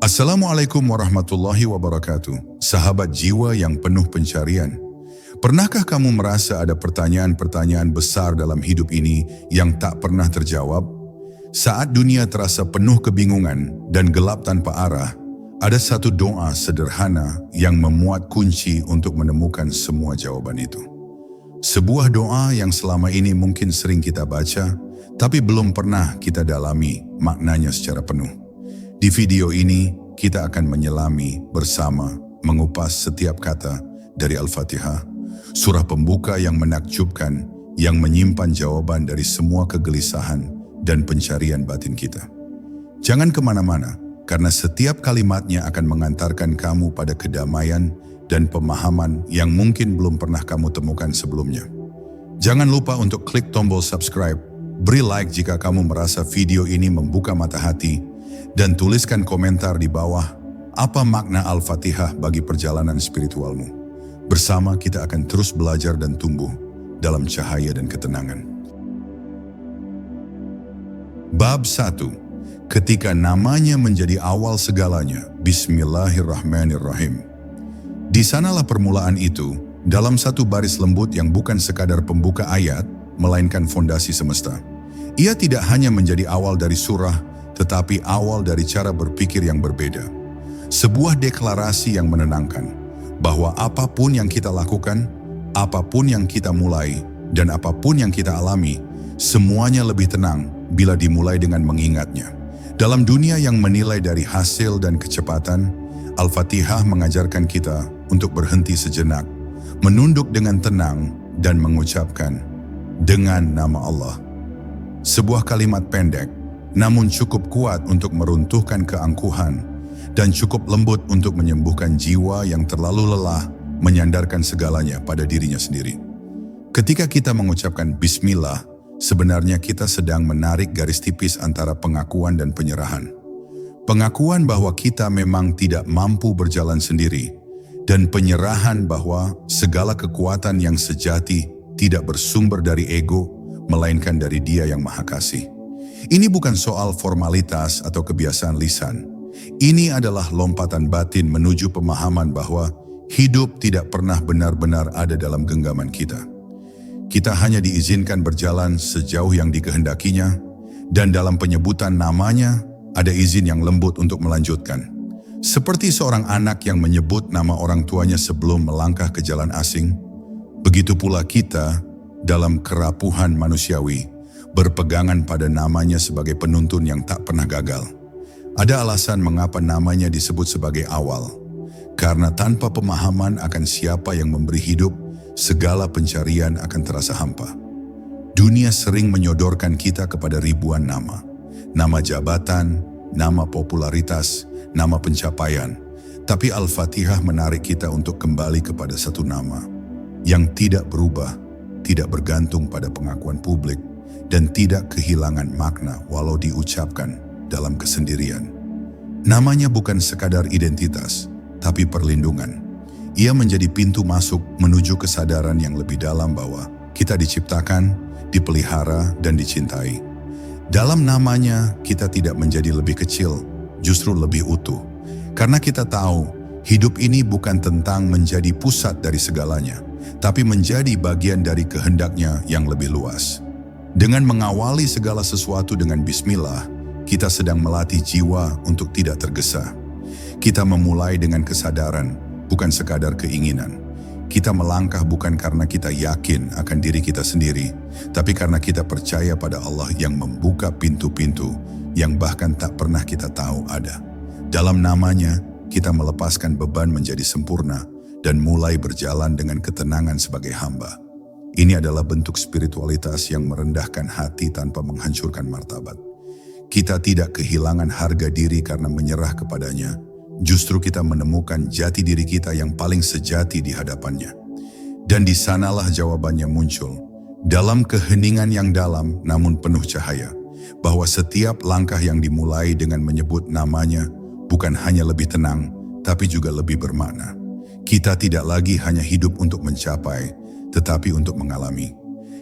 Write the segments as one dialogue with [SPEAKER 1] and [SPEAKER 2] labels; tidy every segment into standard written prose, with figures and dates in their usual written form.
[SPEAKER 1] Assalamualaikum warahmatullahi wabarakatuh. Sahabat jiwa yang penuh pencarian. Pernahkah kamu merasa ada pertanyaan-pertanyaan besar dalam hidup ini yang tak pernah terjawab? Saat dunia terasa penuh kebingungan dan gelap tanpa arah, ada satu doa sederhana yang memuat kunci untuk menemukan semua jawaban itu. Sebuah doa yang selama ini mungkin sering kita baca, tapi belum pernah kita dalami maknanya secara penuh. Di video ini, kita akan menyelami bersama mengupas setiap kata dari Al-Fatihah, surah pembuka yang menakjubkan, yang menyimpan jawaban dari semua kegelisahan dan pencarian batin kita. Jangan kemana-mana, karena setiap kalimatnya akan mengantarkan kamu pada kedamaian dan pemahaman yang mungkin belum pernah kamu temukan sebelumnya. Jangan lupa untuk klik tombol subscribe, beri like jika kamu merasa video ini membuka mata hati, dan tuliskan komentar di bawah apa makna Al-Fatihah bagi perjalanan spiritualmu. Bersama kita akan terus belajar dan tumbuh dalam cahaya dan ketenangan. Bab 1. Ketika namanya menjadi awal segalanya, Bismillahirrahmanirrahim. Di sanalah permulaan itu, dalam satu baris lembut yang bukan sekadar pembuka ayat, melainkan fondasi semesta. Ia tidak hanya menjadi awal dari surah, tetapi awal dari cara berpikir yang berbeda. Sebuah deklarasi yang menenangkan, bahwa apapun yang kita lakukan, apapun yang kita mulai, dan apapun yang kita alami, semuanya lebih tenang bila dimulai dengan mengingatnya. Dalam dunia yang menilai dari hasil dan kecepatan, Al-Fatihah mengajarkan kita untuk berhenti sejenak, menunduk dengan tenang, dan mengucapkan, dengan nama Allah. Sebuah kalimat pendek, namun cukup kuat untuk meruntuhkan keangkuhan dan cukup lembut untuk menyembuhkan jiwa yang terlalu lelah menyandarkan segalanya pada dirinya sendiri. Ketika kita mengucapkan Bismillah, sebenarnya kita sedang menarik garis tipis antara pengakuan dan penyerahan. Pengakuan bahwa kita memang tidak mampu berjalan sendiri, dan penyerahan bahwa segala kekuatan yang sejati tidak bersumber dari ego, melainkan dari Dia yang Maha Kasih. Ini bukan soal formalitas atau kebiasaan lisan. Ini adalah lompatan batin menuju pemahaman bahwa hidup tidak pernah benar-benar ada dalam genggaman kita. Kita hanya diizinkan berjalan sejauh yang dikehendakinya, dan dalam penyebutan namanya ada izin yang lembut untuk melanjutkan. Seperti seorang anak yang menyebut nama orang tuanya sebelum melangkah ke jalan asing, begitu pula kita dalam kerapuhan manusiawi, berpegangan pada namanya sebagai penuntun yang tak pernah gagal. Ada alasan mengapa namanya disebut sebagai awal. Karena tanpa pemahaman akan siapa yang memberi hidup, segala pencarian akan terasa hampa. Dunia sering menyodorkan kita kepada ribuan nama. Nama jabatan, nama popularitas, nama pencapaian. Tapi Al-Fatihah menarik kita untuk kembali kepada satu nama yang tidak berubah, tidak bergantung pada pengakuan publik, dan tidak kehilangan makna walau diucapkan dalam kesendirian. Namanya bukan sekadar identitas, tapi perlindungan. Ia menjadi pintu masuk menuju kesadaran yang lebih dalam bahwa kita diciptakan, dipelihara, dan dicintai. Dalam namanya, kita tidak menjadi lebih kecil, justru lebih utuh. Karena kita tahu, hidup ini bukan tentang menjadi pusat dari segalanya, tapi menjadi bagian dari kehendaknya yang lebih luas. Dengan mengawali segala sesuatu dengan Bismillah, kita sedang melatih jiwa untuk tidak tergesa. Kita memulai dengan kesadaran, bukan sekadar keinginan. Kita melangkah bukan karena kita yakin akan diri kita sendiri, tapi karena kita percaya pada Allah yang membuka pintu-pintu yang bahkan tak pernah kita tahu ada. Dalam namanya, kita melepaskan beban menjadi sempurna dan mulai berjalan dengan ketenangan sebagai hamba. Ini adalah bentuk spiritualitas yang merendahkan hati tanpa menghancurkan martabat. Kita tidak kehilangan harga diri karena menyerah kepadanya. Justru kita menemukan jati diri kita yang paling sejati di hadapannya. Dan di sanalah jawabannya muncul. Dalam keheningan yang dalam namun penuh cahaya. Bahwa setiap langkah yang dimulai dengan menyebut namanya bukan hanya lebih tenang, tapi juga lebih bermakna. Kita tidak lagi hanya hidup untuk mencapai, tetapi untuk mengalami.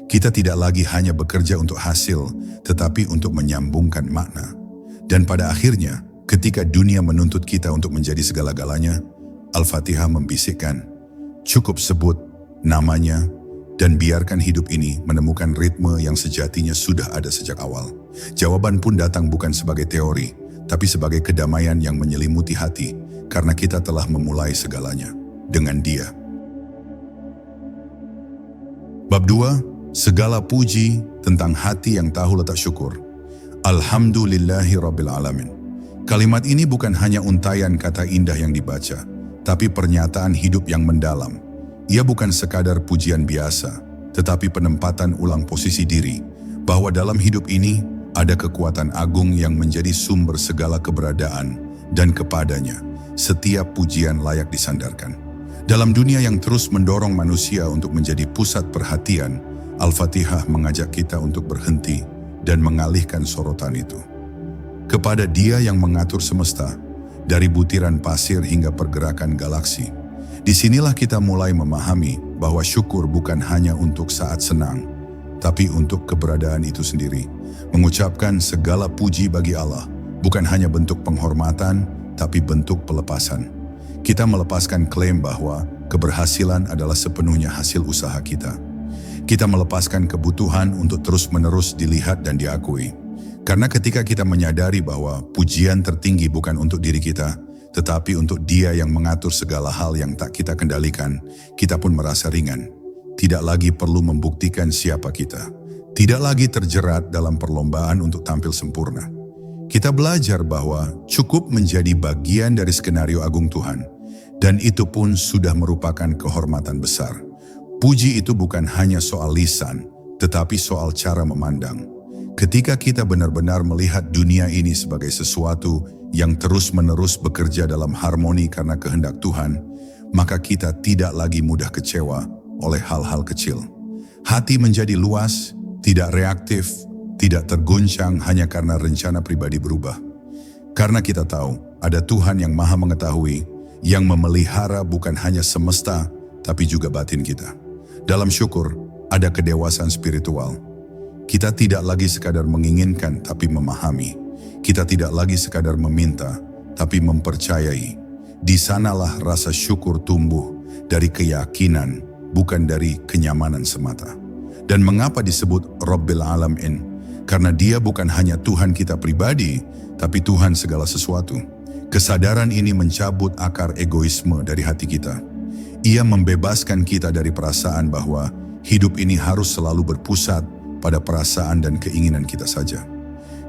[SPEAKER 1] Kita tidak lagi hanya bekerja untuk hasil, tetapi untuk menyambungkan makna. Dan pada akhirnya, Ketika dunia menuntut kita untuk menjadi segala-galanya, Al-Fatihah membisikkan, cukup sebut namanya dan biarkan hidup ini menemukan ritme yang sejatinya sudah ada sejak awal. Jawaban pun datang bukan sebagai teori, tapi sebagai kedamaian yang menyelimuti hati karena kita telah memulai segalanya dengan Dia. Bab 2, segala puji tentang hati yang tahu letak syukur. Alhamdulillahi Rabbil Alamin. Kalimat ini bukan hanya untaian kata indah yang dibaca, tapi pernyataan hidup yang mendalam. Ia bukan sekadar pujian biasa, tetapi penempatan ulang posisi diri, bahwa dalam hidup ini ada kekuatan agung yang menjadi sumber segala keberadaan, dan kepadanya setiap pujian layak disandarkan. Dalam dunia yang terus mendorong manusia untuk menjadi pusat perhatian, Al-Fatihah mengajak kita untuk berhenti dan mengalihkan sorotan itu kepada Dia yang mengatur semesta, dari butiran pasir hingga pergerakan galaksi. Disinilah kita mulai memahami bahwa syukur bukan hanya untuk saat senang, tapi untuk keberadaan itu sendiri. Mengucapkan segala puji bagi Allah bukan hanya bentuk penghormatan, tapi bentuk pelepasan. Kita melepaskan klaim bahwa keberhasilan adalah sepenuhnya hasil usaha kita. Kita melepaskan kebutuhan untuk terus-menerus dilihat dan diakui. Karena ketika kita menyadari bahwa pujian tertinggi bukan untuk diri kita, tetapi untuk Dia yang mengatur segala hal yang tak kita kendalikan, kita pun merasa ringan. Tidak lagi perlu membuktikan siapa kita. Tidak lagi terjerat dalam perlombaan untuk tampil sempurna. Kita belajar bahwa cukup menjadi bagian dari skenario agung Tuhan, dan itu pun sudah merupakan kehormatan besar. Puji itu bukan hanya soal lisan, tetapi soal cara memandang. Ketika kita benar-benar melihat dunia ini sebagai sesuatu yang terus-menerus bekerja dalam harmoni karena kehendak Tuhan, maka kita tidak lagi mudah kecewa oleh hal-hal kecil. Hati menjadi luas, tidak reaktif, tidak terguncang hanya karena rencana pribadi berubah. Karena kita tahu ada Tuhan yang Maha Mengetahui, yang memelihara bukan hanya semesta, tapi juga batin kita. Dalam syukur, ada kedewasaan spiritual. Kita tidak lagi sekadar menginginkan, tapi memahami. Kita tidak lagi sekadar meminta, tapi mempercayai. Di sanalah rasa syukur tumbuh dari keyakinan, bukan dari kenyamanan semata. Dan mengapa disebut Rabbil Alamin? Karena Dia bukan hanya Tuhan kita pribadi, tapi Tuhan segala sesuatu. Kesadaran ini mencabut akar egoisme dari hati kita. Ia membebaskan kita dari perasaan bahwa hidup ini harus selalu berpusat pada perasaan dan keinginan kita saja.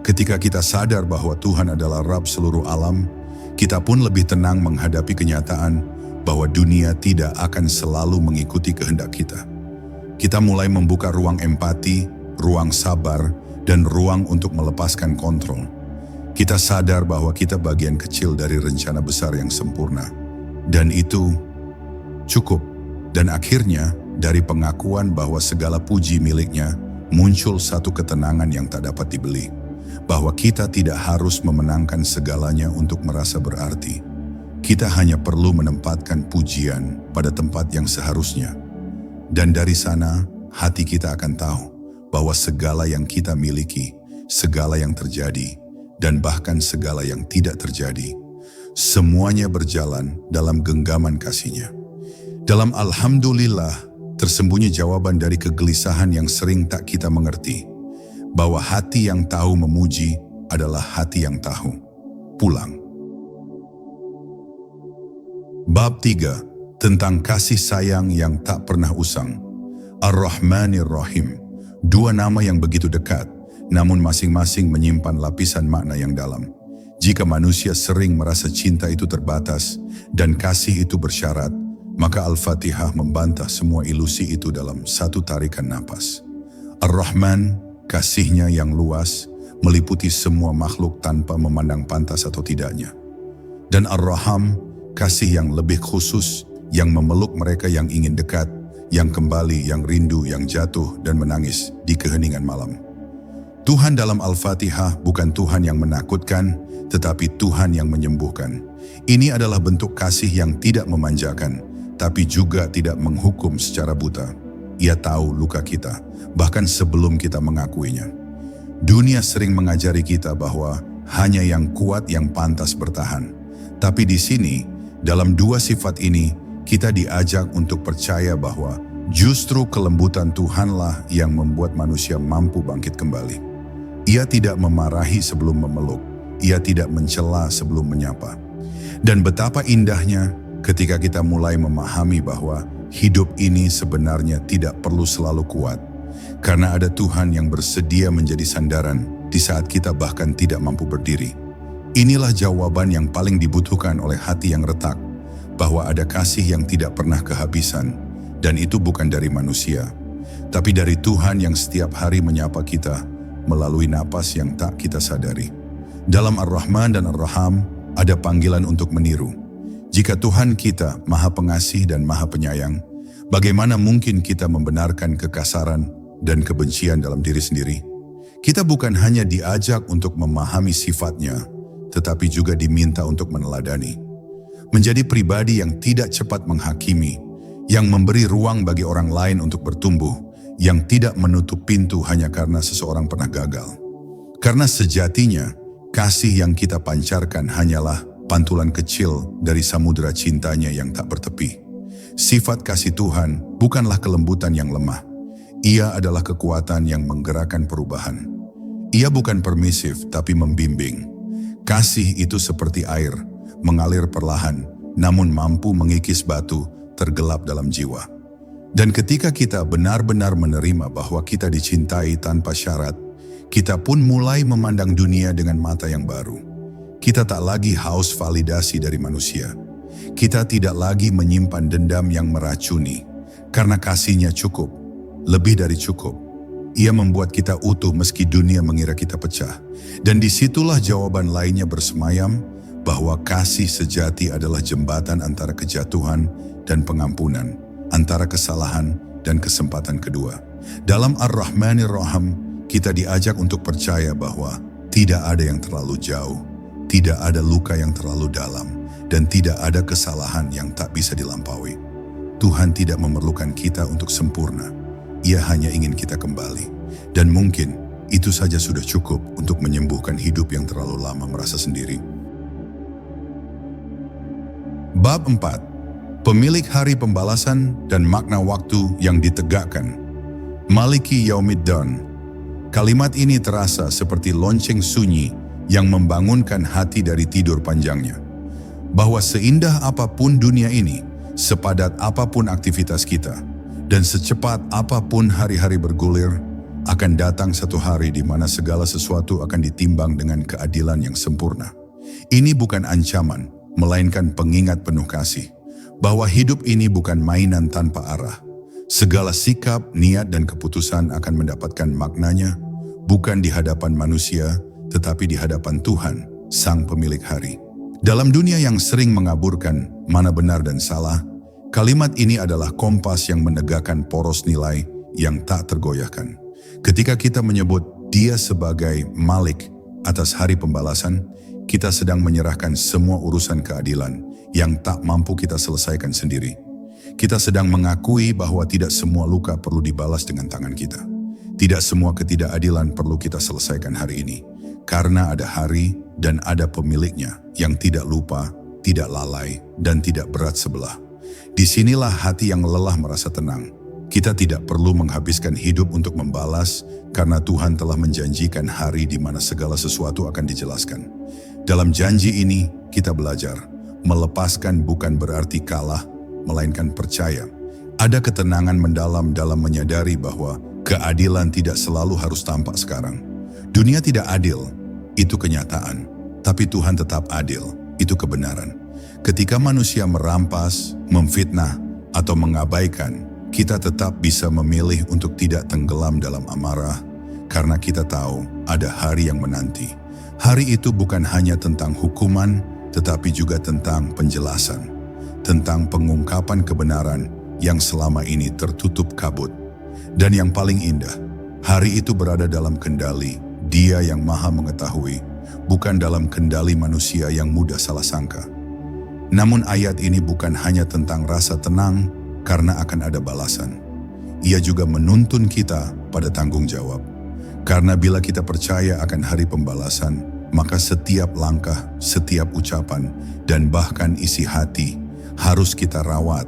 [SPEAKER 1] Ketika kita sadar bahwa Tuhan adalah Rabb seluruh alam, kita pun lebih tenang menghadapi kenyataan bahwa dunia tidak akan selalu mengikuti kehendak kita. Kita mulai membuka ruang empati, ruang sabar, dan ruang untuk melepaskan kontrol. Kita sadar bahwa kita bagian kecil dari rencana besar yang sempurna. Dan itu cukup. Dan akhirnya, dari pengakuan bahwa segala puji miliknya, muncul satu ketenangan yang tak dapat dibeli. Bahwa kita tidak harus memenangkan segalanya untuk merasa berarti. Kita hanya perlu menempatkan pujian pada tempat yang seharusnya. Dan dari sana, hati kita akan tahu bahwa segala yang kita miliki, segala yang terjadi, dan bahkan segala yang tidak terjadi, semuanya berjalan dalam genggaman kasih-Nya. Dalam Alhamdulillah, tersembunyi jawaban dari kegelisahan yang sering tak kita mengerti, bahwa hati yang tahu memuji adalah hati yang tahu pulang. Bab 3, tentang kasih sayang yang tak pernah usang. Ar-Rahmanir Rahim, dua nama yang begitu dekat, namun masing-masing menyimpan lapisan makna yang dalam. Jika manusia sering merasa cinta itu terbatas dan kasih itu bersyarat, maka Al-Fatihah membantah semua ilusi itu dalam satu tarikan napas. Ar-Rahman, kasih-Nya yang luas, meliputi semua makhluk tanpa memandang pantas atau tidaknya. Dan Ar-Raham, kasih yang lebih khusus, yang memeluk mereka yang ingin dekat, yang kembali, yang rindu, yang jatuh dan menangis di keheningan malam. Tuhan dalam Al-Fatihah bukan Tuhan yang menakutkan, tetapi Tuhan yang menyembuhkan. Ini adalah bentuk kasih yang tidak memanjakan, tapi juga tidak menghukum secara buta. Ia tahu luka kita, bahkan sebelum kita mengakuinya. Dunia sering mengajari kita bahwa hanya yang kuat yang pantas bertahan. Tapi di sini, dalam dua sifat ini, kita diajak untuk percaya bahwa justru kelembutan Tuhanlah yang membuat manusia mampu bangkit kembali. Ia tidak memarahi sebelum memeluk, ia tidak mencela sebelum menyapa. Dan betapa indahnya ketika kita mulai memahami bahwa hidup ini sebenarnya tidak perlu selalu kuat, karena ada Tuhan yang bersedia menjadi sandaran di saat kita bahkan tidak mampu berdiri. Inilah jawaban yang paling dibutuhkan oleh hati yang retak, bahwa ada kasih yang tidak pernah kehabisan, dan itu bukan dari manusia, tapi dari Tuhan yang setiap hari menyapa kita melalui napas yang tak kita sadari. Dalam Ar-Rahman dan Ar-Rahim ada panggilan untuk meniru. Jika Tuhan kita Maha Pengasih dan Maha Penyayang, bagaimana mungkin kita membenarkan kekasaran dan kebencian dalam diri sendiri? Kita bukan hanya diajak untuk memahami sifatnya, tetapi juga diminta untuk meneladani. Menjadi pribadi yang tidak cepat menghakimi, yang memberi ruang bagi orang lain untuk bertumbuh, yang tidak menutup pintu hanya karena seseorang pernah gagal. Karena sejatinya, kasih yang kita pancarkan hanyalah pantulan kecil dari samudera cintanya yang tak bertepi. Sifat kasih Tuhan bukanlah kelembutan yang lemah. Ia adalah kekuatan yang menggerakkan perubahan. Ia bukan permisif tapi membimbing. Kasih itu seperti air, mengalir perlahan, namun mampu mengikis batu tergelap dalam jiwa. Dan ketika kita benar-benar menerima bahwa kita dicintai tanpa syarat, kita pun mulai memandang dunia dengan mata yang baru. Kita tak lagi haus validasi dari manusia. Kita tidak lagi menyimpan dendam yang meracuni, karena kasihnya cukup, lebih dari cukup. Ia membuat kita utuh meski dunia mengira kita pecah. Dan disitulah jawaban lainnya bersemayam, bahwa kasih sejati adalah jembatan antara kejatuhan dan pengampunan, antara kesalahan dan kesempatan kedua. Dalam Ar-Rahmanir Rahim, kita diajak untuk percaya bahwa tidak ada yang terlalu jauh, tidak ada luka yang terlalu dalam, dan tidak ada kesalahan yang tak bisa dilampaui. Tuhan tidak memerlukan kita untuk sempurna. Ia hanya ingin kita kembali. Dan mungkin itu saja sudah cukup untuk menyembuhkan hidup yang terlalu lama merasa sendiri. Bab 4. Pemilik hari pembalasan dan makna waktu yang ditegakkan. Maliki Yaumiddin. Kalimat ini terasa seperti lonceng sunyi yang membangunkan hati dari tidur panjangnya. Bahwa seindah apapun dunia ini, sepadat apapun aktivitas kita, dan secepat apapun hari-hari bergulir, akan datang satu hari di mana segala sesuatu akan ditimbang dengan keadilan yang sempurna. Ini bukan ancaman, melainkan pengingat penuh kasih, bahwa hidup ini bukan mainan tanpa arah. Segala sikap, niat, dan keputusan akan mendapatkan maknanya, bukan di hadapan manusia, tetapi di hadapan Tuhan, Sang Pemilik Hari. Dalam dunia yang sering mengaburkan mana benar dan salah, kalimat ini adalah kompas yang menegakkan poros nilai yang tak tergoyahkan. Ketika kita menyebut Dia sebagai Malik atas hari pembalasan, kita sedang menyerahkan semua urusan keadilan yang tak mampu kita selesaikan sendiri. Kita sedang mengakui bahwa tidak semua luka perlu dibalas dengan tangan kita. Tidak semua ketidakadilan perlu kita selesaikan hari ini, karena ada hari dan ada pemiliknya yang tidak lupa, tidak lalai, dan tidak berat sebelah. Disinilah hati yang lelah merasa tenang. Kita tidak perlu menghabiskan hidup untuk membalas, karena Tuhan telah menjanjikan hari di mana segala sesuatu akan dijelaskan. Dalam janji ini, kita belajar, melepaskan bukan berarti kalah, melainkan percaya. Ada ketenangan mendalam dalam menyadari bahwa keadilan tidak selalu harus tampak sekarang. Dunia tidak adil, itu kenyataan. Tapi Tuhan tetap adil, itu kebenaran. Ketika manusia merampas, memfitnah, atau mengabaikan, kita tetap bisa memilih untuk tidak tenggelam dalam amarah, karena kita tahu ada hari yang menanti. Hari itu bukan hanya tentang hukuman, tetapi juga tentang penjelasan, tentang pengungkapan kebenaran yang selama ini tertutup kabut. Dan yang paling indah, hari itu berada dalam kendali Dia yang Maha Mengetahui, bukan dalam kendali manusia yang mudah salah sangka. Namun ayat ini bukan hanya tentang rasa tenang karena akan ada balasan. Ia juga menuntun kita pada tanggung jawab. Karena bila kita percaya akan hari pembalasan, maka setiap langkah, setiap ucapan, dan bahkan isi hati harus kita rawat.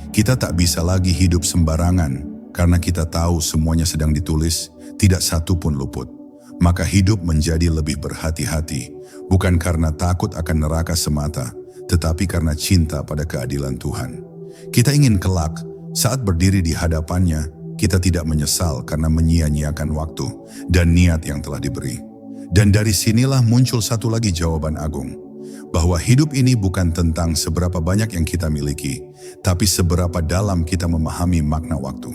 [SPEAKER 1] Kita tak bisa lagi hidup sembarangan karena kita tahu semuanya sedang ditulis, tidak satu pun luput. Maka hidup menjadi lebih berhati-hati, bukan karena takut akan neraka semata, tetapi karena cinta pada keadilan Tuhan. Kita ingin kelak, saat berdiri di hadapannya, kita tidak menyesal karena menyia-nyiakan waktu dan niat yang telah diberi. Dan dari sinilah muncul satu lagi jawaban agung, bahwa hidup ini bukan tentang seberapa banyak yang kita miliki, tapi seberapa dalam kita memahami makna waktu.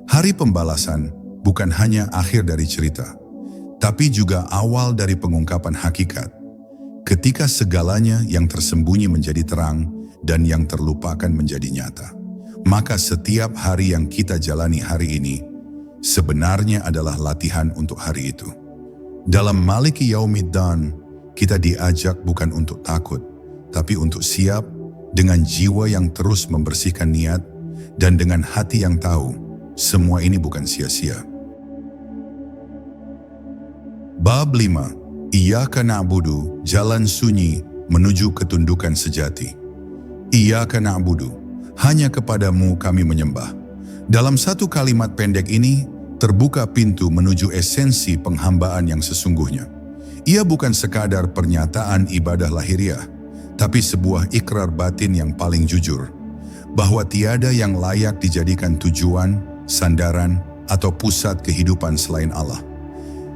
[SPEAKER 1] Hari pembalasan bukan hanya akhir dari cerita, tapi juga awal dari pengungkapan hakikat. Ketika segalanya yang tersembunyi menjadi terang dan yang terlupakan menjadi nyata, maka setiap hari yang kita jalani hari ini sebenarnya adalah latihan untuk hari itu. Dalam Maliki Yaumiddin, kita diajak bukan untuk takut, tapi untuk siap dengan jiwa yang terus membersihkan niat dan dengan hati yang tahu semua ini bukan sia-sia. Bab 5. Iyyaka na'budu, jalan sunyi menuju ketundukan sejati. Iyyaka na'budu, hanya kepadamu kami menyembah. Dalam satu kalimat pendek ini, terbuka pintu menuju esensi penghambaan yang sesungguhnya. Ia bukan sekadar pernyataan ibadah lahiriah, tapi sebuah ikrar batin yang paling jujur, bahwa tiada yang layak dijadikan tujuan, sandaran, atau pusat kehidupan selain Allah.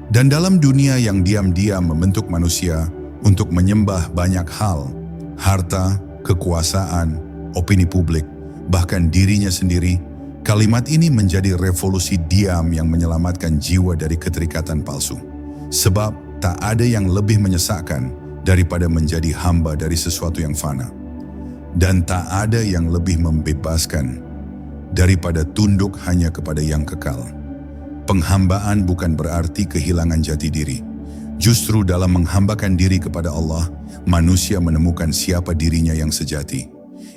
[SPEAKER 1] Dan dalam dunia yang diam-diam membentuk manusia untuk menyembah banyak hal, harta, kekuasaan, opini publik, bahkan dirinya sendiri, kalimat ini menjadi revolusi diam yang menyelamatkan jiwa dari keterikatan palsu. Sebab tak ada yang lebih menyesakkan daripada menjadi hamba dari sesuatu yang fana. Dan tak ada yang lebih membebaskan daripada tunduk hanya kepada yang kekal. Penghambaan bukan berarti kehilangan jati diri. Justru dalam menghambakan diri kepada Allah, manusia menemukan siapa dirinya yang sejati.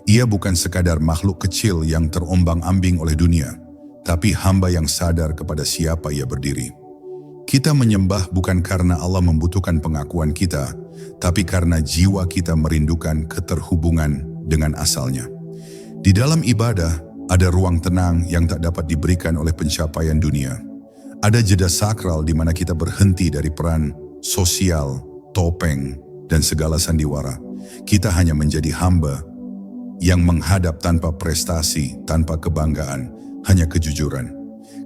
[SPEAKER 1] Ia bukan sekadar makhluk kecil yang terombang-ambing oleh dunia, tapi hamba yang sadar kepada siapa ia berdiri. Kita menyembah bukan karena Allah membutuhkan pengakuan kita, tapi karena jiwa kita merindukan keterhubungan dengan asalnya. Di dalam ibadah, ada ruang tenang yang tak dapat diberikan oleh pencapaian dunia. Ada jeda sakral di mana kita berhenti dari peran sosial, topeng, dan segala sandiwara. Kita hanya menjadi hamba yang menghadap tanpa prestasi, tanpa kebanggaan, hanya kejujuran.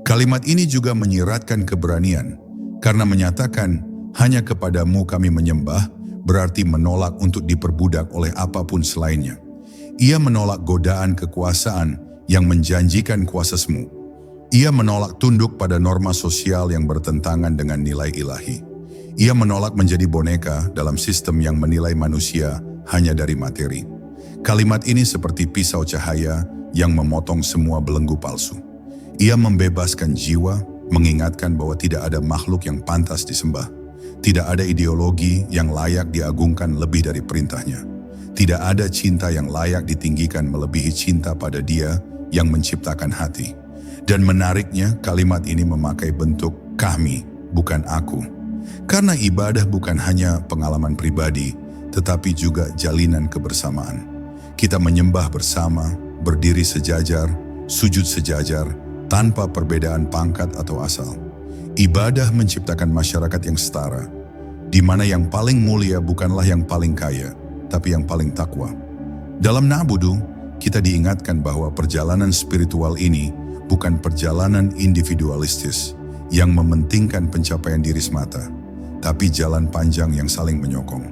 [SPEAKER 1] Kalimat ini juga menyiratkan keberanian, karena menyatakan hanya kepadamu kami menyembah, berarti menolak untuk diperbudak oleh apapun selainnya. Ia menolak godaan kekuasaan yang menjanjikan kuasa semu. Ia menolak tunduk pada norma sosial yang bertentangan dengan nilai ilahi. Ia menolak menjadi boneka dalam sistem yang menilai manusia hanya dari materi. Kalimat ini seperti pisau cahaya yang memotong semua belenggu palsu. Ia membebaskan jiwa, mengingatkan bahwa tidak ada makhluk yang pantas disembah. Tidak ada ideologi yang layak diagungkan lebih dari perintahnya. Tidak ada cinta yang layak ditinggikan melebihi cinta pada Dia yang menciptakan hati. Dan menariknya, kalimat ini memakai bentuk kami, bukan aku. Karena ibadah bukan hanya pengalaman pribadi, tetapi juga jalinan kebersamaan. Kita menyembah bersama, berdiri sejajar, sujud sejajar, tanpa perbedaan pangkat atau asal. Ibadah menciptakan masyarakat yang setara, di mana yang paling mulia bukanlah yang paling kaya, tapi yang paling takwa. Dalam Na'budu, kita diingatkan bahwa perjalanan spiritual ini bukan perjalanan individualistis yang mementingkan pencapaian diri semata, tapi jalan panjang yang saling menyokong.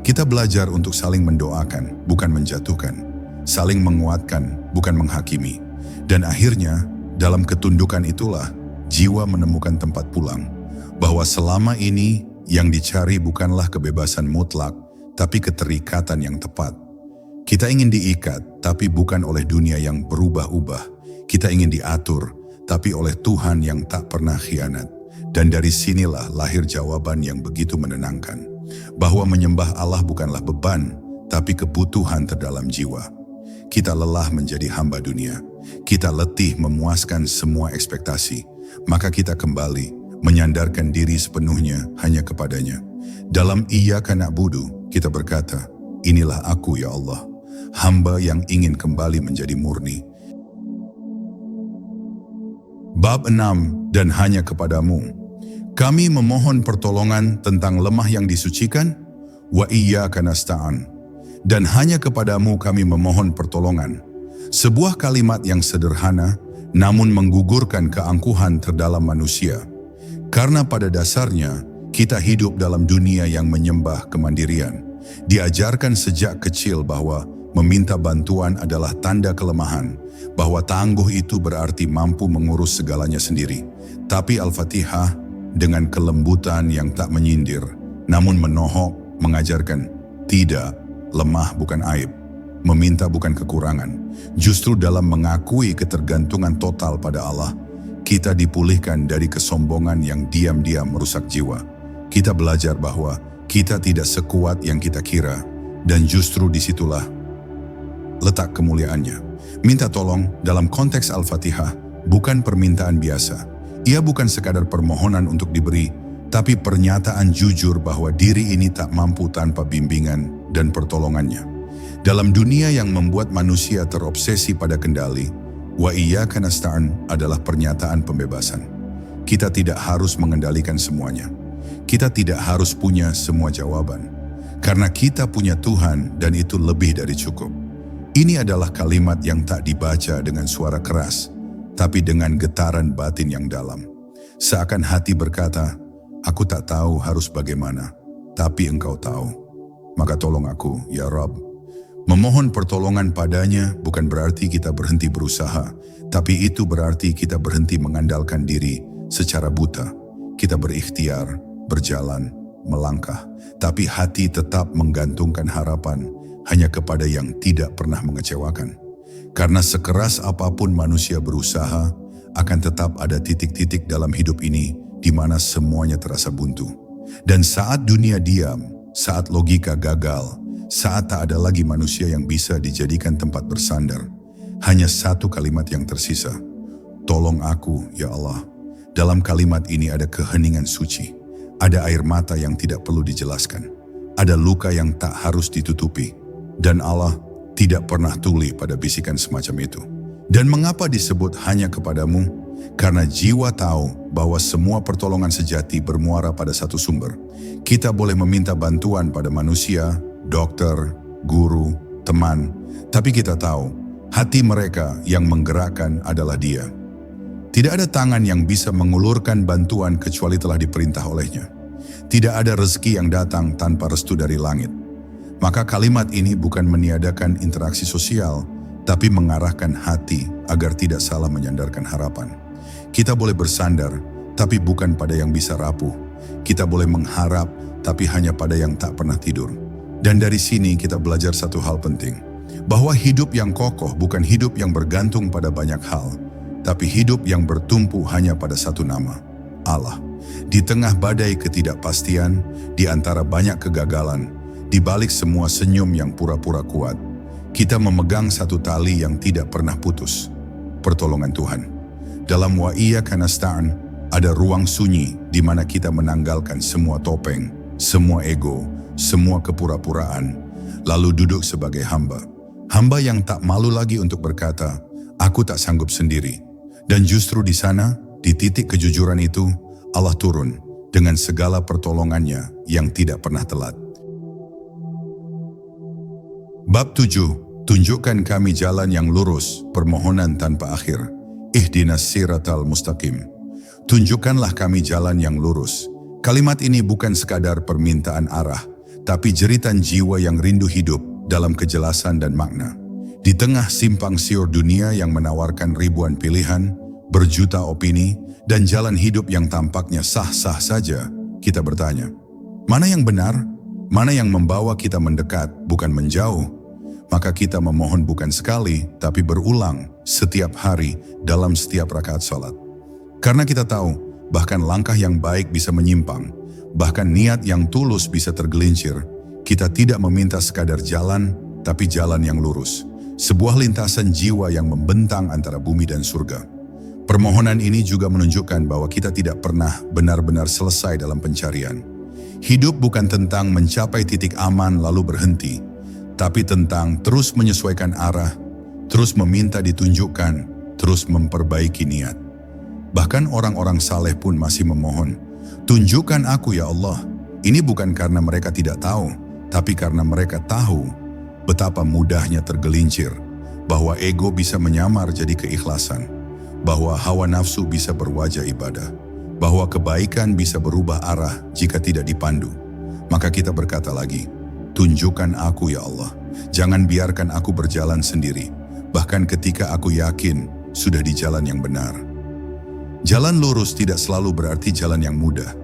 [SPEAKER 1] Kita belajar untuk saling mendoakan, bukan menjatuhkan, saling menguatkan, bukan menghakimi. Dan akhirnya, dalam ketundukan itulah, jiwa menemukan tempat pulang, bahwa selama ini yang dicari bukanlah kebebasan mutlak, tapi keterikatan yang tepat. Kita ingin diikat, tapi bukan oleh dunia yang berubah-ubah. Kita ingin diatur, tapi oleh Tuhan yang tak pernah khianat. Dan dari sinilah lahir jawaban yang begitu menenangkan, bahwa menyembah Allah bukanlah beban, tapi kebutuhan terdalam jiwa. Kita lelah menjadi hamba dunia. Kita letih memuaskan semua ekspektasi. Maka kita kembali menyandarkan diri sepenuhnya hanya kepadanya. Dalam Iyyaka na'budu, kita berkata, inilah aku ya Allah, hamba yang ingin kembali menjadi murni. Bab 6, dan hanya kepadamu. Kami memohon pertolongan tentang lemah yang disucikan, wa iyyaka nasta'an. Dan hanya kepadamu kami memohon pertolongan. Sebuah kalimat yang sederhana, namun menggugurkan keangkuhan terdalam manusia. Karena pada dasarnya, kita hidup dalam dunia yang menyembah kemandirian. Diajarkan sejak kecil bahwa meminta bantuan adalah tanda kelemahan, bahwa tangguh itu berarti mampu mengurus segalanya sendiri. Tapi Al-Fatihah dengan kelembutan yang tak menyindir, namun menohok, mengajarkan, tidak, lemah bukan aib, meminta bukan kekurangan. Justru dalam mengakui ketergantungan total pada Allah, kita dipulihkan dari kesombongan yang diam-diam merusak jiwa. Kita belajar bahwa kita tidak sekuat yang kita kira, dan justru disitulah letak kemuliaannya. Minta tolong dalam konteks Al-Fatihah bukan permintaan biasa. Ia bukan sekadar permohonan untuk diberi, tapi pernyataan jujur bahwa diri ini tak mampu tanpa bimbingan dan pertolongannya. Dalam dunia yang membuat manusia terobsesi pada kendali, wa iyyaka nasta'an adalah pernyataan pembebasan. Kita tidak harus mengendalikan semuanya. Kita tidak harus punya semua jawaban. Karena kita punya Tuhan dan itu lebih dari cukup. Ini adalah kalimat yang tak dibaca dengan suara keras, tapi dengan getaran batin yang dalam. Seakan hati berkata, aku tak tahu harus bagaimana, tapi Engkau tahu. Maka tolong aku, ya Rabb. Memohon pertolongan padanya bukan berarti kita berhenti berusaha, tapi itu berarti kita berhenti mengandalkan diri secara buta. Kita berikhtiar, berjalan, melangkah, tapi hati tetap menggantungkan harapan hanya kepada yang tidak pernah mengecewakan. Karena sekeras apapun manusia berusaha, akan tetap ada titik-titik dalam hidup ini di mana semuanya terasa buntu. Dan saat dunia diam, saat logika gagal, saat tak ada lagi manusia yang bisa dijadikan tempat bersandar, hanya satu kalimat yang tersisa. Tolong aku, ya Allah. Dalam kalimat ini ada keheningan suci, ada air mata yang tidak perlu dijelaskan, ada luka yang tak harus ditutupi, dan Allah tidak pernah tuli pada bisikan semacam itu. Dan mengapa disebut hanya kepadamu? Karena jiwa tahu bahwa semua pertolongan sejati bermuara pada satu sumber. Kita boleh meminta bantuan pada manusia, dokter, guru, teman, tapi kita tahu hati mereka yang menggerakkan adalah Dia. Tidak ada tangan yang bisa mengulurkan bantuan kecuali telah diperintah olehnya. Tidak ada rezeki yang datang tanpa restu dari langit. Maka kalimat ini bukan meniadakan interaksi sosial, tapi mengarahkan hati agar tidak salah menyandarkan harapan. Kita boleh bersandar, tapi bukan pada yang bisa rapuh. Kita boleh mengharap, tapi hanya pada yang tak pernah tidur. Dan dari sini kita belajar satu hal penting, bahwa hidup yang kokoh bukan hidup yang bergantung pada banyak hal, tapi hidup yang bertumpu hanya pada satu nama, Allah. Di tengah badai ketidakpastian, di antara banyak kegagalan, di balik semua senyum yang pura-pura kuat, kita memegang satu tali yang tidak pernah putus, pertolongan Tuhan. Dalam wa iyyaka nasta'an ada ruang sunyi di mana kita menanggalkan semua topeng, semua ego, semua kepura-puraan, lalu duduk sebagai hamba. Hamba yang tak malu lagi untuk berkata, aku tak sanggup sendiri. Dan justru di sana, di titik kejujuran itu, Allah turun dengan segala pertolongannya yang tidak pernah telat. Bab 7, tunjukkan kami jalan yang lurus, permohonan tanpa akhir. Ihdinas siratal mustaqim. Tunjukkanlah kami jalan yang lurus. Kalimat ini bukan sekadar permintaan arah, tapi jeritan jiwa yang rindu hidup dalam kejelasan dan makna. Di tengah simpang siur dunia yang menawarkan ribuan pilihan, berjuta opini, dan jalan hidup yang tampaknya sah-sah saja, kita bertanya, mana yang benar? Mana yang membawa kita mendekat, bukan menjauh? Maka kita memohon bukan sekali, tapi berulang setiap hari dalam setiap rakaat salat. Karena kita tahu, bahkan langkah yang baik bisa menyimpang, bahkan niat yang tulus bisa tergelincir. Kita tidak meminta sekadar jalan, tapi jalan yang lurus. Sebuah lintasan jiwa yang membentang antara bumi dan surga. Permohonan ini juga menunjukkan bahwa kita tidak pernah benar-benar selesai dalam pencarian. Hidup bukan tentang mencapai titik aman lalu berhenti, tapi tentang terus menyesuaikan arah, terus meminta ditunjukkan, terus memperbaiki niat. Bahkan orang-orang saleh pun masih memohon, tunjukkan aku ya Allah. Ini bukan karena mereka tidak tahu, tapi karena mereka tahu betapa mudahnya tergelincir, bahwa ego bisa menyamar jadi keikhlasan, bahwa hawa nafsu bisa berwajah ibadah, bahwa kebaikan bisa berubah arah jika tidak dipandu. Maka kita berkata lagi, tunjukkan aku ya Allah, jangan biarkan aku berjalan sendiri, bahkan ketika aku yakin sudah di jalan yang benar. Jalan lurus tidak selalu berarti jalan yang mudah.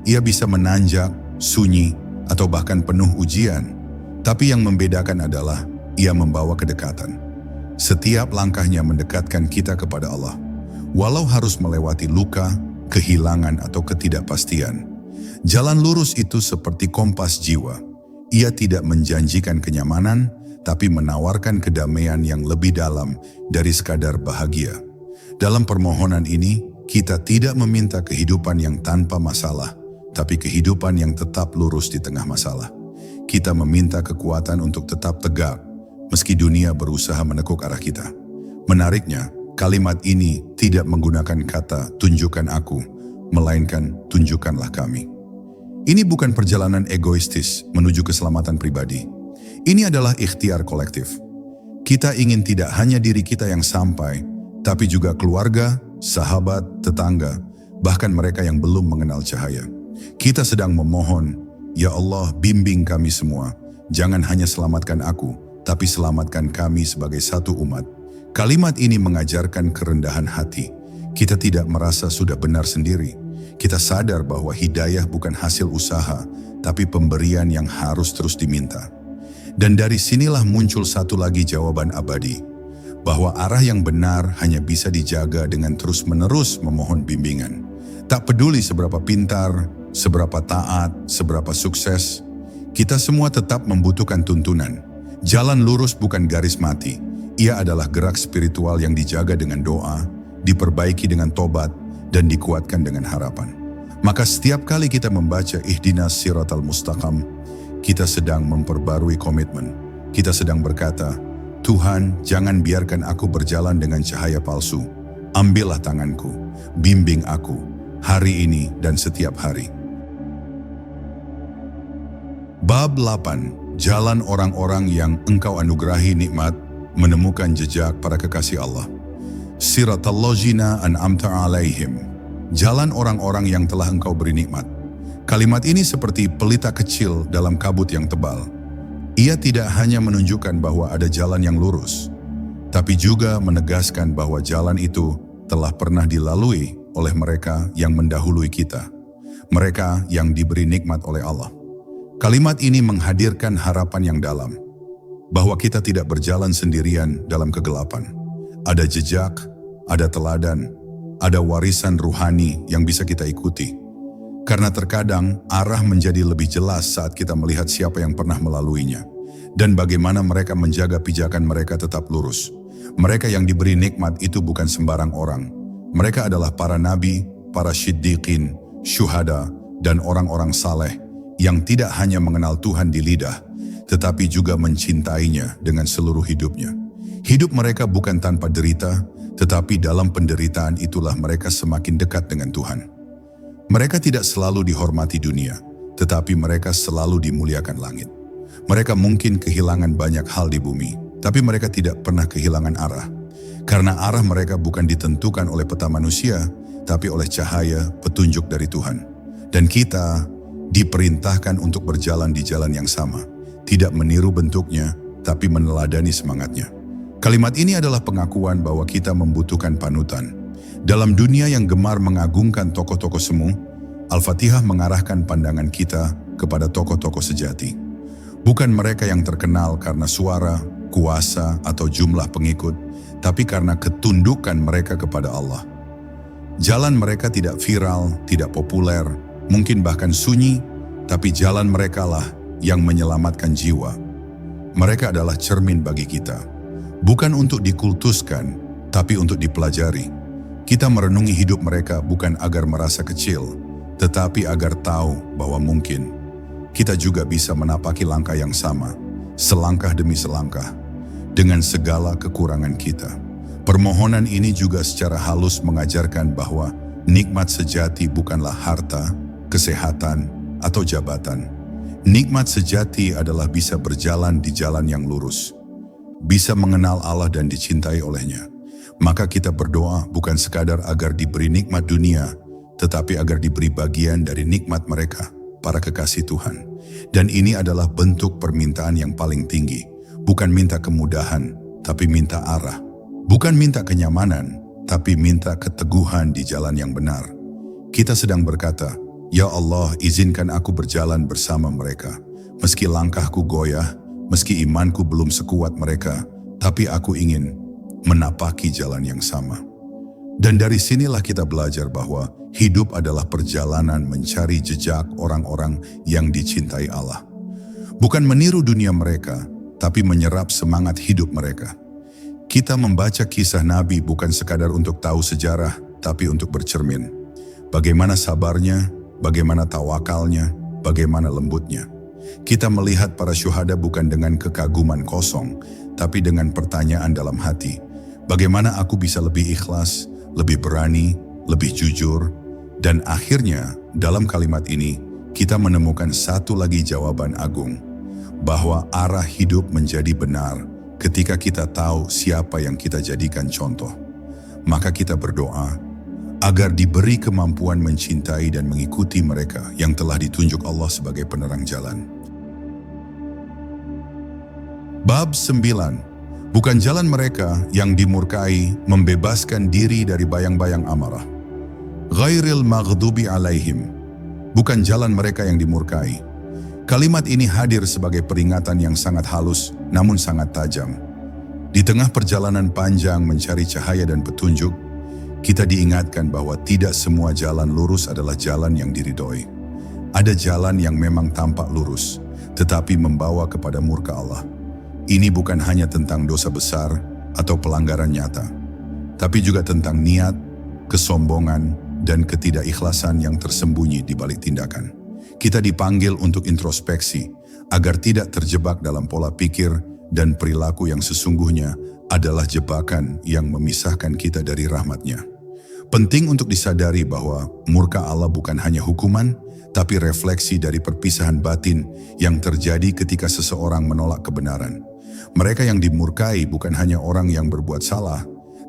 [SPEAKER 1] Ia bisa menanjak, sunyi, atau bahkan penuh ujian, tapi yang membedakan adalah ia membawa kedekatan. Setiap langkahnya mendekatkan kita kepada Allah, walau harus melewati luka, kehilangan, atau ketidakpastian. Jalan lurus itu seperti kompas jiwa. Ia tidak menjanjikan kenyamanan, tapi menawarkan kedamaian yang lebih dalam dari sekadar bahagia. Dalam permohonan ini, kita tidak meminta kehidupan yang tanpa masalah, tapi kehidupan yang tetap lurus di tengah masalah. Kita meminta kekuatan untuk tetap tegak, meski dunia berusaha menekuk arah kita. Menariknya, kalimat ini tidak menggunakan kata tunjukkan aku, melainkan tunjukkanlah kami. Ini bukan perjalanan egoistis menuju keselamatan pribadi. Ini adalah ikhtiar kolektif. Kita ingin tidak hanya diri kita yang sampai, tapi juga keluarga, sahabat, tetangga, bahkan mereka yang belum mengenal cahaya. Kita sedang memohon, ya Allah, bimbing kami semua. Jangan hanya selamatkan aku, tapi selamatkan kami sebagai satu umat. Kalimat ini mengajarkan kerendahan hati. Kita tidak merasa sudah benar sendiri. Kita sadar bahwa hidayah bukan hasil usaha, tapi pemberian yang harus terus diminta. Dan dari sinilah muncul satu lagi jawaban abadi, bahwa arah yang benar hanya bisa dijaga dengan terus-menerus memohon bimbingan. Tak peduli seberapa pintar, seberapa taat, seberapa sukses, kita semua tetap membutuhkan tuntunan. Jalan lurus bukan garis mati. Ia adalah gerak spiritual yang dijaga dengan doa, diperbaiki dengan tobat, dan dikuatkan dengan harapan. Maka setiap kali kita membaca Ihdinas Siratal Mustaqim, kita sedang memperbarui komitmen. Kita sedang berkata, Tuhan, jangan biarkan aku berjalan dengan cahaya palsu. Ambillah tanganku, bimbing aku, hari ini dan setiap hari. Bab 8. Jalan orang-orang yang Engkau anugerahi nikmat, menemukan jejak para kekasih Allah. Siratal ladzina an'amta alaihim. Jalan orang-orang yang telah Engkau beri nikmat. Kalimat ini seperti pelita kecil dalam kabut yang tebal. Ia tidak hanya menunjukkan bahwa ada jalan yang lurus, tapi juga menegaskan bahwa jalan itu telah pernah dilalui oleh mereka yang mendahului kita. Mereka yang diberi nikmat oleh Allah. Kalimat ini menghadirkan harapan yang dalam, bahwa kita tidak berjalan sendirian dalam kegelapan. Ada jejak, ada teladan, ada warisan ruhani yang bisa kita ikuti. Karena terkadang arah menjadi lebih jelas saat kita melihat siapa yang pernah melaluinya, dan bagaimana mereka menjaga pijakan mereka tetap lurus. Mereka yang diberi nikmat itu bukan sembarang orang. Mereka adalah para nabi, para syiddiqin, syuhada, dan orang-orang saleh yang tidak hanya mengenal Tuhan di lidah, tetapi juga mencintainya dengan seluruh hidupnya. Hidup mereka bukan tanpa derita, tetapi dalam penderitaan itulah mereka semakin dekat dengan Tuhan. Mereka tidak selalu dihormati dunia, tetapi mereka selalu dimuliakan langit. Mereka mungkin kehilangan banyak hal di bumi, tapi mereka tidak pernah kehilangan arah. Karena arah mereka bukan ditentukan oleh peta manusia, tapi oleh cahaya petunjuk dari Tuhan. Dan kita diperintahkan untuk berjalan di jalan yang sama, tidak meniru bentuknya, tapi meneladani semangatnya. Kalimat ini adalah pengakuan bahwa kita membutuhkan panutan. Dalam dunia yang gemar mengagungkan tokoh-tokoh semu, Al-Fatihah mengarahkan pandangan kita kepada tokoh-tokoh sejati. Bukan mereka yang terkenal karena suara, kuasa, atau jumlah pengikut, tapi karena ketundukan mereka kepada Allah. Jalan mereka tidak viral, tidak populer, mungkin bahkan sunyi, tapi jalan mereka lah yang menyelamatkan jiwa. Mereka adalah cermin bagi kita. Bukan untuk dikultuskan, tapi untuk dipelajari. Kita merenungi hidup mereka bukan agar merasa kecil, tetapi agar tahu bahwa mungkin kita juga bisa menapaki langkah yang sama, selangkah demi selangkah, dengan segala kekurangan kita. Permohonan ini juga secara halus mengajarkan bahwa nikmat sejati bukanlah harta, kesehatan, atau jabatan. Nikmat sejati adalah bisa berjalan di jalan yang lurus, bisa mengenal Allah dan dicintai olehnya. Maka kita berdoa bukan sekadar agar diberi nikmat dunia, tetapi agar diberi bagian dari nikmat mereka, para kekasih Tuhan. Dan ini adalah bentuk permintaan yang paling tinggi. Bukan minta kemudahan, tapi minta arah. Bukan minta kenyamanan, tapi minta keteguhan di jalan yang benar. Kita sedang berkata, "Ya Allah, izinkan aku berjalan bersama mereka. Meski langkahku goyah, meski imanku belum sekuat mereka, tapi aku ingin menapaki jalan yang sama." Dan dari sinilah kita belajar bahwa hidup adalah perjalanan mencari jejak orang-orang yang dicintai Allah. Bukan meniru dunia mereka, tapi menyerap semangat hidup mereka. Kita membaca kisah Nabi bukan sekadar untuk tahu sejarah, tapi untuk bercermin. Bagaimana sabarnya, bagaimana tawakalnya, bagaimana lembutnya. Kita melihat para syuhada bukan dengan kekaguman kosong, tapi dengan pertanyaan dalam hati. Bagaimana aku bisa lebih ikhlas, lebih berani, lebih jujur? Dan akhirnya dalam kalimat ini kita menemukan satu lagi jawaban agung, bahwa arah hidup menjadi benar ketika kita tahu siapa yang kita jadikan contoh. Maka kita berdoa agar diberi kemampuan mencintai dan mengikuti mereka yang telah ditunjuk Allah sebagai penerang jalan. Bab 9. Bukan jalan mereka yang dimurkai membebaskan diri dari bayang-bayang amarah. Ghairil maghdubi alaihim. Bukan jalan mereka yang dimurkai. Kalimat ini hadir sebagai peringatan yang sangat halus namun sangat tajam. Di tengah perjalanan panjang mencari cahaya dan petunjuk, kita diingatkan bahwa tidak semua jalan lurus adalah jalan yang diridhoi. Ada jalan yang memang tampak lurus, tetapi membawa kepada murka Allah. Ini bukan hanya tentang dosa besar atau pelanggaran nyata, tapi juga tentang niat, kesombongan, dan ketidakikhlasan yang tersembunyi di balik tindakan. Kita dipanggil untuk introspeksi, agar tidak terjebak dalam pola pikir dan perilaku yang sesungguhnya adalah jebakan yang memisahkan kita dari rahmat-Nya. Penting untuk disadari bahwa murka Allah bukan hanya hukuman, tapi refleksi dari perpisahan batin yang terjadi ketika seseorang menolak kebenaran. Mereka yang dimurkai bukan hanya orang yang berbuat salah,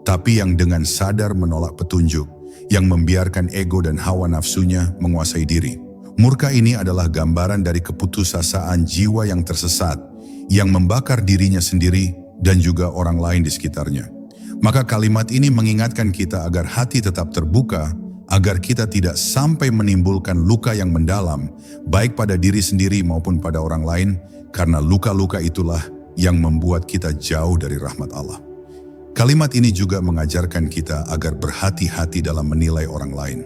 [SPEAKER 1] tapi yang dengan sadar menolak petunjuk, yang membiarkan ego dan hawa nafsunya menguasai diri. Murka ini adalah gambaran dari keputusasaan jiwa yang tersesat, yang membakar dirinya sendiri dan juga orang lain di sekitarnya. Maka kalimat ini mengingatkan kita agar hati tetap terbuka, agar kita tidak sampai menimbulkan luka yang mendalam, baik pada diri sendiri maupun pada orang lain, karena luka-luka itulah yang membuat kita jauh dari rahmat Allah. Kalimat ini juga mengajarkan kita agar berhati-hati dalam menilai orang lain.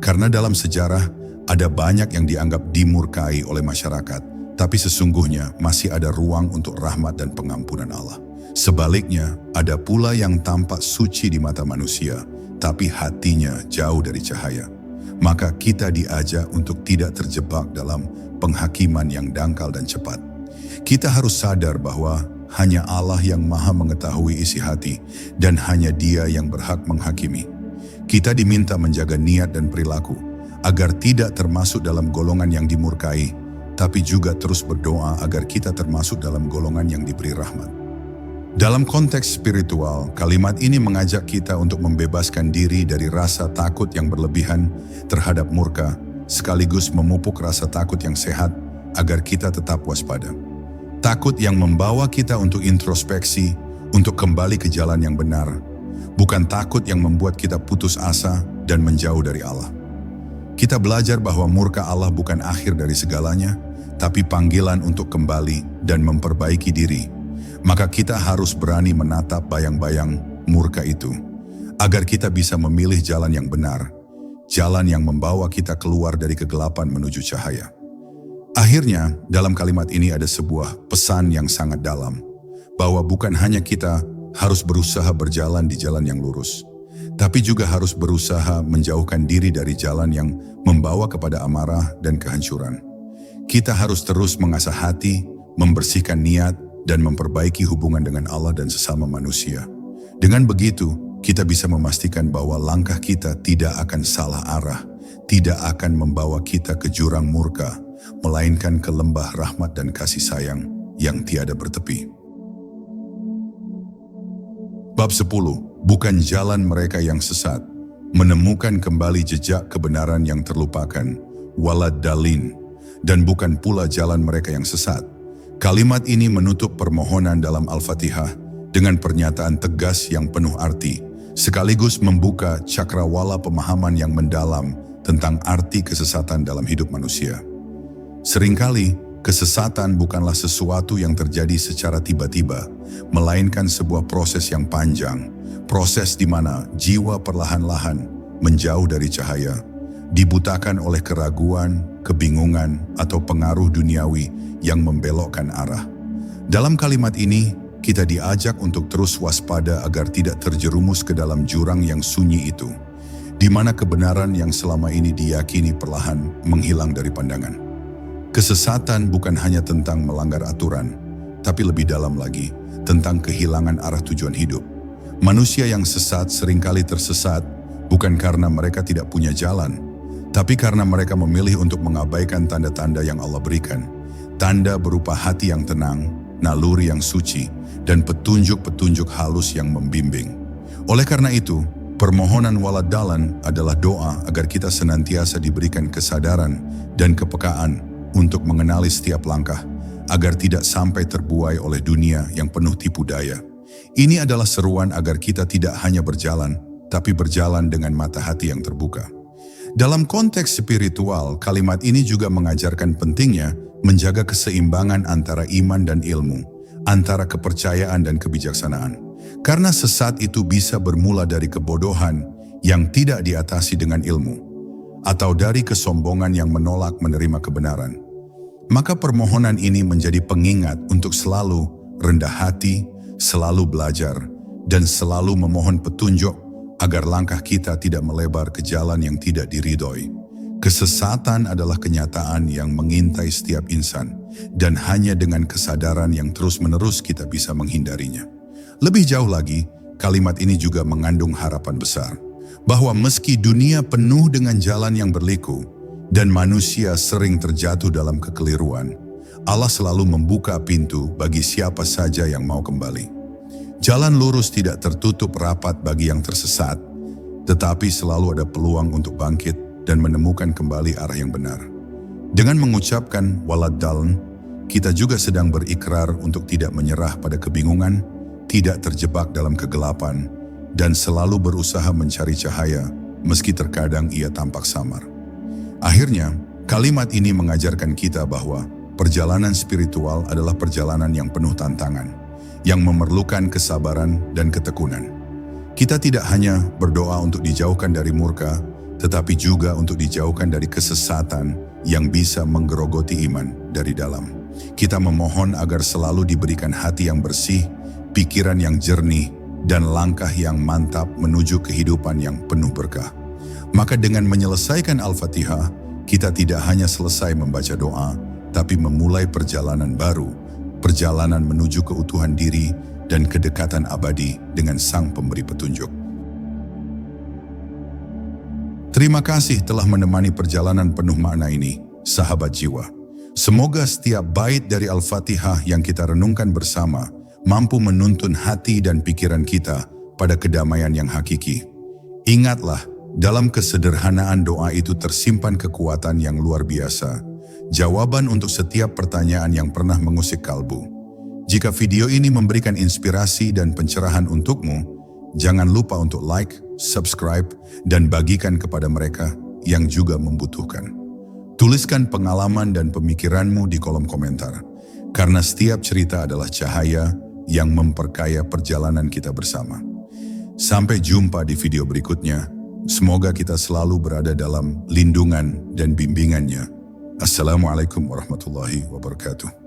[SPEAKER 1] Karena dalam sejarah, ada banyak yang dianggap dimurkai oleh masyarakat, tapi sesungguhnya masih ada ruang untuk rahmat dan pengampunan Allah. Sebaliknya, ada pula yang tampak suci di mata manusia, tapi hatinya jauh dari cahaya. Maka kita diajak untuk tidak terjebak dalam penghakiman yang dangkal dan cepat. Kita harus sadar bahwa hanya Allah yang Maha mengetahui isi hati dan hanya Dia yang berhak menghakimi. Kita diminta menjaga niat dan perilaku agar tidak termasuk dalam golongan yang dimurkai, tapi juga terus berdoa agar kita termasuk dalam golongan yang diberi rahmat. Dalam konteks spiritual, kalimat ini mengajak kita untuk membebaskan diri dari rasa takut yang berlebihan terhadap murka, sekaligus memupuk rasa takut yang sehat agar kita tetap waspada. Takut yang membawa kita untuk introspeksi, untuk kembali ke jalan yang benar. Bukan takut yang membuat kita putus asa dan menjauh dari Allah. Kita belajar bahwa murka Allah bukan akhir dari segalanya, tapi panggilan untuk kembali dan memperbaiki diri. Maka kita harus berani menatap bayang-bayang murka itu, agar kita bisa memilih jalan yang benar, jalan yang membawa kita keluar dari kegelapan menuju cahaya. Akhirnya, dalam kalimat ini ada sebuah pesan yang sangat dalam, bahwa bukan hanya kita harus berusaha berjalan di jalan yang lurus, tapi juga harus berusaha menjauhkan diri dari jalan yang membawa kepada amarah dan kehancuran. Kita harus terus mengasah hati, membersihkan niat, dan memperbaiki hubungan dengan Allah dan sesama manusia. Dengan begitu, kita bisa memastikan bahwa langkah kita tidak akan salah arah, tidak akan membawa kita ke jurang murka, melainkan ke lembah rahmat dan kasih sayang yang tiada bertepi. Bab 10. Bukan jalan mereka yang sesat, menemukan kembali jejak kebenaran yang terlupakan, walad dalin, dan bukan pula jalan mereka yang sesat. Kalimat ini menutup permohonan dalam Al-Fatihah dengan pernyataan tegas yang penuh arti, sekaligus membuka cakrawala pemahaman yang mendalam tentang arti kesesatan dalam hidup manusia. Seringkali, kesesatan bukanlah sesuatu yang terjadi secara tiba-tiba, melainkan sebuah proses yang panjang, proses di mana jiwa perlahan-lahan menjauh dari cahaya, dibutakan oleh keraguan, kebingungan, atau pengaruh duniawi yang membelokkan arah. Dalam kalimat ini, kita diajak untuk terus waspada agar tidak terjerumus ke dalam jurang yang sunyi itu, di mana kebenaran yang selama ini diyakini perlahan menghilang dari pandangan. Kesesatan bukan hanya tentang melanggar aturan, tapi lebih dalam lagi, tentang kehilangan arah tujuan hidup. Manusia yang sesat seringkali tersesat bukan karena mereka tidak punya jalan, tapi karena mereka memilih untuk mengabaikan tanda-tanda yang Allah berikan. Tanda berupa hati yang tenang, naluri yang suci, dan petunjuk-petunjuk halus yang membimbing. Oleh karena itu, permohonan walad dalan adalah doa agar kita senantiasa diberikan kesadaran dan kepekaan untuk mengenali setiap langkah, agar tidak sampai terbuai oleh dunia yang penuh tipu daya. Ini adalah seruan agar kita tidak hanya berjalan, tapi berjalan dengan mata hati yang terbuka. Dalam konteks spiritual, kalimat ini juga mengajarkan pentingnya menjaga keseimbangan antara iman dan ilmu, antara kepercayaan dan kebijaksanaan. Karena sesat itu bisa bermula dari kebodohan yang tidak diatasi dengan ilmu, atau dari kesombongan yang menolak menerima kebenaran. Maka permohonan ini menjadi pengingat untuk selalu rendah hati, selalu belajar, dan selalu memohon petunjuk agar langkah kita tidak melebar ke jalan yang tidak diridhoi. Kesesatan adalah kenyataan yang mengintai setiap insan, dan hanya dengan kesadaran yang terus-menerus kita bisa menghindarinya. Lebih jauh lagi, kalimat ini juga mengandung harapan besar, bahwa meski dunia penuh dengan jalan yang berliku, dan manusia sering terjatuh dalam kekeliruan, Allah selalu membuka pintu bagi siapa saja yang mau kembali. Jalan lurus tidak tertutup rapat bagi yang tersesat, tetapi selalu ada peluang untuk bangkit dan menemukan kembali arah yang benar. Dengan mengucapkan walad dalan, kita juga sedang berikrar untuk tidak menyerah pada kebingungan, tidak terjebak dalam kegelapan, dan selalu berusaha mencari cahaya meski terkadang ia tampak samar. Akhirnya, kalimat ini mengajarkan kita bahwa perjalanan spiritual adalah perjalanan yang penuh tantangan, yang memerlukan kesabaran dan ketekunan. Kita tidak hanya berdoa untuk dijauhkan dari murka, tetapi juga untuk dijauhkan dari kesesatan yang bisa menggerogoti iman dari dalam. Kita memohon agar selalu diberikan hati yang bersih, pikiran yang jernih, dan langkah yang mantap menuju kehidupan yang penuh berkah. Maka dengan menyelesaikan Al-Fatihah, kita tidak hanya selesai membaca doa, tapi memulai perjalanan baru, perjalanan menuju keutuhan diri dan kedekatan abadi dengan Sang Pemberi Petunjuk. Terima kasih telah menemani perjalanan penuh makna ini, sahabat jiwa. Semoga setiap bait dari Al-Fatihah yang kita renungkan bersama mampu menuntun hati dan pikiran kita pada kedamaian yang hakiki. Ingatlah, dalam kesederhanaan doa itu tersimpan kekuatan yang luar biasa, jawaban untuk setiap pertanyaan yang pernah mengusik kalbu. Jika video ini memberikan inspirasi dan pencerahan untukmu, jangan lupa untuk like, subscribe, dan bagikan kepada mereka yang juga membutuhkan. Tuliskan pengalaman dan pemikiranmu di kolom komentar, karena setiap cerita adalah cahaya yang memperkaya perjalanan kita bersama. Sampai jumpa di video berikutnya. Semoga kita selalu berada dalam lindungan dan bimbingannya. Assalamualaikum warahmatullahi wabarakatuh.